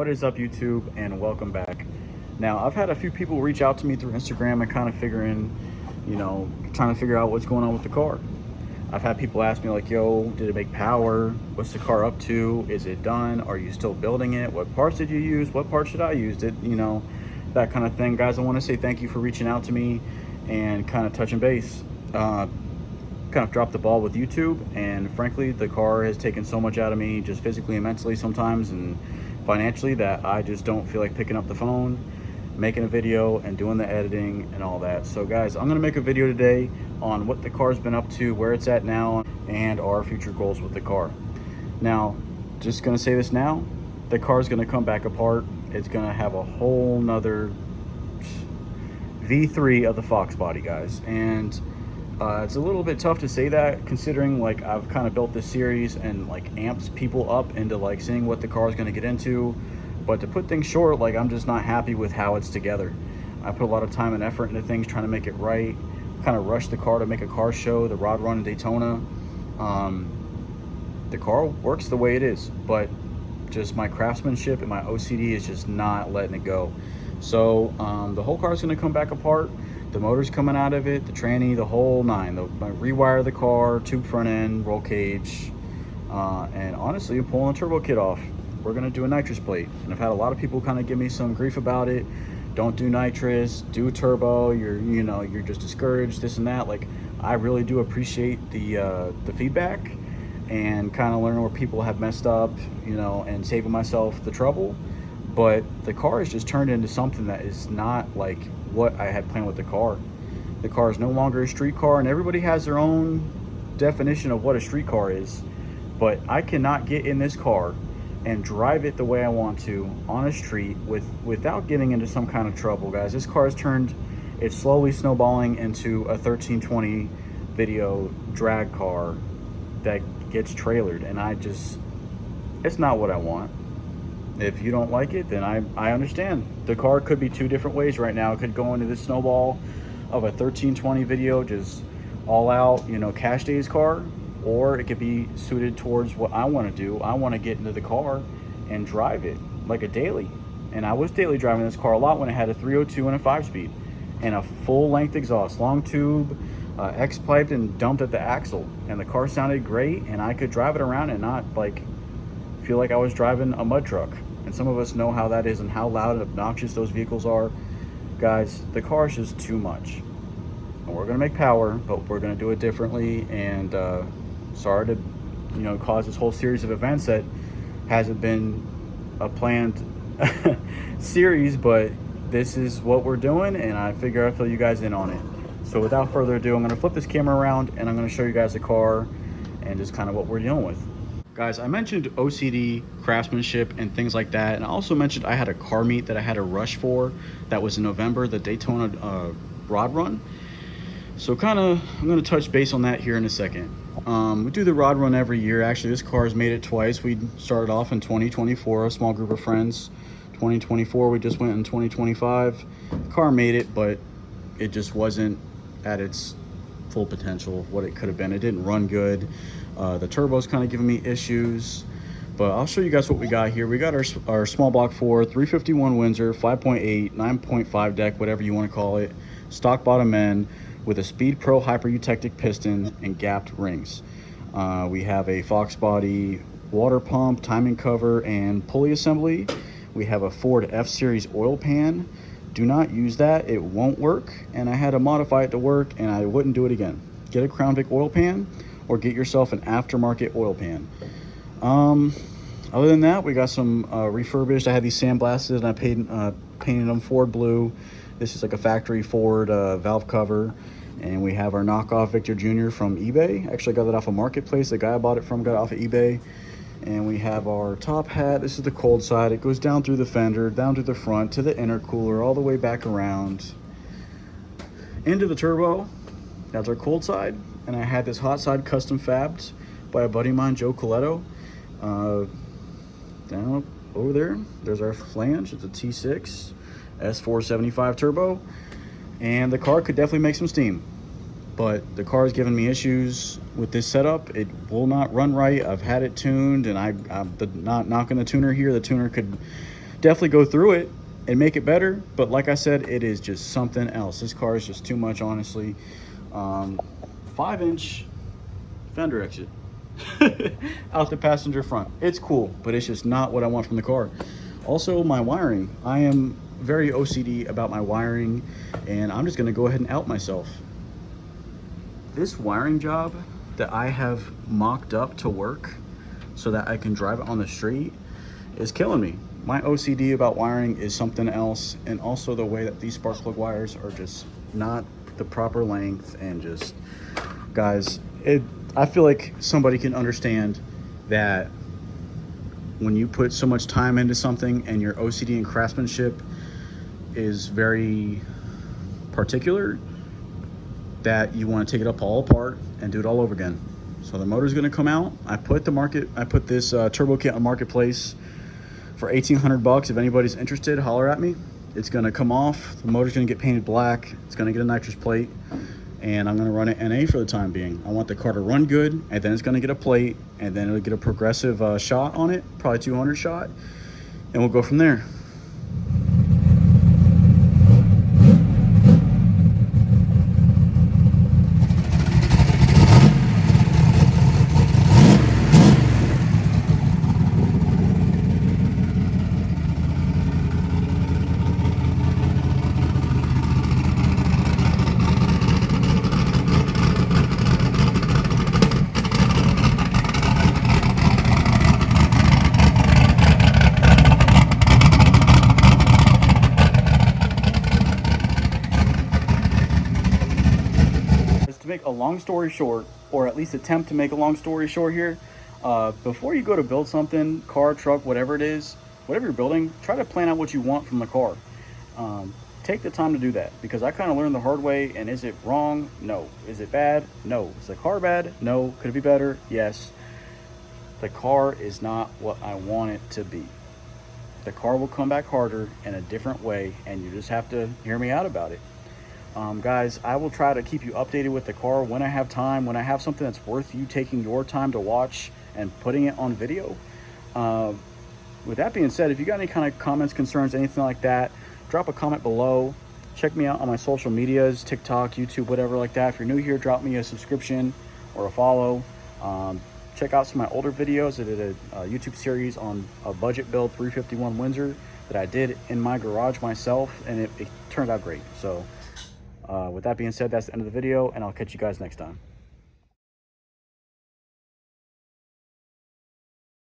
What is up, YouTube, and welcome back. Now, I've had a few people reach out to me through Instagram and kind of trying to figure out what's going on with the car. I've had people ask me like, yo, did it make power? What's the car up to? Is it done? Are you still building it? What parts did you use? What parts should I use? That kind of thing. Guys, I want to say thank you for reaching out to me and kind of touching base. Kind of dropped the ball with YouTube, and frankly the car has taken so much out of me, just physically and mentally sometimes, and financially, that I just don't feel like picking up the phone, making a video and doing the editing and all that. So guys, I'm gonna make a video today on what the car's been up to, where it's at now, and our future goals with the car. Now, just gonna say this now, the car's gonna come back apart. It's gonna have a whole nother V3 of the Foxbody, guys, and it's a little bit tough to say that, considering like I've kind of built this series and like amped people up into like seeing what the car is going to get into. But to put things short, like I'm just not happy with how it's together. I put a lot of time and effort into things trying to make it right, kind of rushed the car to make a car show, the Rod Run in Daytona. The car works the way it is, but just my craftsmanship and my OCD is just not letting it go. So the whole car is going to come back apart. The motor's coming out of it, the tranny, the whole nine. I rewire the car, tube front end, roll cage, and honestly, I'm pulling the turbo kit off. We're gonna do a nitrous plate, and I've had a lot of people kind of give me some grief about it. Don't do nitrous, do turbo. You're just discouraged, this and that. Like, I really do appreciate the feedback and kind of learning where people have messed up, and saving myself the trouble. But the car has just turned into something that is not like what I had planned with the car. The car is no longer a street car, and everybody has their own definition of what a street car is. But I cannot get in this car and drive it the way I want to on a street without getting into some kind of trouble, guys. This car has it's slowly snowballing into a 1320 video drag car that gets trailered, and it's not what I want. If you don't like it, then I understand. The car could be two different ways right now. It could go into this snowball of a 1320 video, just all out, cash days car, or it could be suited towards what I want to do. I want to get into the car and drive it like a daily. And I was daily driving this car a lot when it had a 302 and a 5-speed and a full length exhaust, long tube, X-piped and dumped at the axle. And the car sounded great, and I could drive it around and not like feel like I was driving a mud truck. And some of us know how that is and how loud and obnoxious those vehicles are. Guys, the car is just too much. And we're gonna make power, but we're gonna do it differently. And sorry to cause this whole series of events that hasn't been a planned series, but this is what we're doing, and I figure I'll fill you guys in on it. So without further ado, I'm gonna flip this camera around and I'm gonna show you guys the car and just kind of what we're dealing with. Guys, I mentioned OCD, craftsmanship, and things like that, and I also mentioned I had a car meet that I had a rush for that was in November, the Daytona Rod Run. So I'm going to touch base on that here in a second. We do the Rod Run every year. Actually, this car has made it twice. We started off in 2024, a small group of friends. 2024, we just went in 2025. The car made it, but it just wasn't at its full potential of what it could have been. It didn't run good. The turbo's kind of giving me issues, but I'll show you guys what we got here. We got our small block 4 351 Windsor 5.8 9.5 deck, whatever you want to call it, stock bottom end with a Speed Pro hyper eutectic piston and gapped rings. We have a Foxbody water pump, timing cover, and pulley assembly. We have a Ford F-Series oil pan. Do not use that, it won't work, and I had to modify it to work, and I wouldn't do it again. Get a Crown Vic oil pan, or get yourself an aftermarket oil pan. Other than that, we got some refurbished. I had these sandblasted, and I painted them Ford blue. This is like a factory Ford valve cover. And we have our knockoff Victor Jr. from eBay. Actually, I got that off a marketplace. The guy I bought it from got it off of eBay. And we have our top hat. This is the cold side. It goes down through the fender, down to the front, to the intercooler, all the way back around into the turbo. That's our cold side. And I had this hot side custom fabbed by a buddy of mine, Joe Coletto. Down over there, there's our flange. It's a T6 S475 turbo. And the car could definitely make some steam. But the car is giving me issues with this setup. It will not run right. I've had it tuned, and I'm not knocking the tuner here. The tuner could definitely go through it and make it better. But like I said, it is just something else. This car is just too much, honestly. 5-inch fender exit out the passenger front. It's cool, but it's just not what I want from the car. Also, my wiring. I am very OCD about my wiring, and I'm just gonna go ahead and out myself. This wiring job that I have mocked up to work so that I can drive it on the street is killing me. My OCD about wiring is something else, and also the way that these spark plug wires are just not the proper length, and just, guys, I feel like somebody can understand that when you put so much time into something and your OCD and craftsmanship is very particular, that you want to take it up all apart and do it all over again. So the motor's going to come out. I put this turbo kit on Marketplace for 1,800 bucks. If anybody's interested, holler at me. It's going to come off. The motor's going to get painted black. It's going to get a nitrous plate, and I'm going to run it NA for the time being. I want the car to run good, and then it's going to get a plate, and then it'll get a progressive shot on it, probably 200 shot, and we'll go from there. To make a long story short, or at least attempt to make a long story short here, before you go to build something, car, truck, whatever it is, whatever you're building, try to plan out what you want from the car. Take the time to do that, because I kind of learned the hard way. And is it wrong? No. Is it bad? No. Is the car bad? No. Could it be better? Yes. The car is not what I want it to be. The car will come back harder in a different way, and you just have to hear me out about it. Guys, I will try to keep you updated with the car when I have time, when I have something that's worth you taking your time to watch and putting it on video. With that being said, if you got any kind of comments, concerns, anything like that, drop a comment below. Check me out on my social medias, TikTok, YouTube, whatever like that. If you're new here, drop me a subscription or a follow. Check out some of my older videos. I did a YouTube series on a budget build 351 Windsor that I did in my garage myself, and it turned out great. So with that being said, that's the end of the video, and I'll catch you guys next time.